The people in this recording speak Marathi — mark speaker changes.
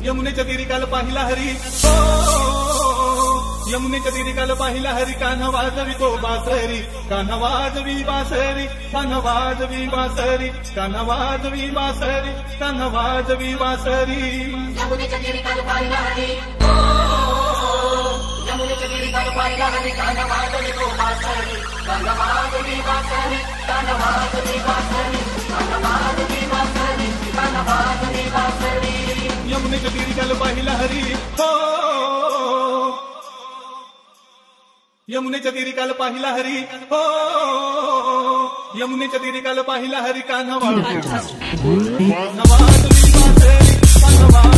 Speaker 1: यमुनेच्या तीरी काल पाहिला हरी हो, यमुनेच्या तीरी काल पाहिला हरी, कान्हा वाजवी तो बासरी, कान्हा वाजवी बासरी, कान्हा वाजवी बासरी, कान्हा वाजवी बासरी, कान्हा वाजवी बासरी.
Speaker 2: यमुनेच्या तीरी काल पाहिला हरी हो, यमुनेच्या तीरी काल पाहिला हरी, कान्हा वाजवी तो बासरी, कान्हा वाजवी बासरी, कान्हा वाजवी बासरी, कान्हा वाजवी बासरी, कान्हा वाजवी बासरी.
Speaker 1: यमुनेच्या तीरी काल पाहिला हरी हो, यमुनेच्या तीरी काल पाहिला हरी हो, यमुनेच्या तीरी काल पाहिला हरी, कान्हा वाजवी बासरी, कान्हा वाजवी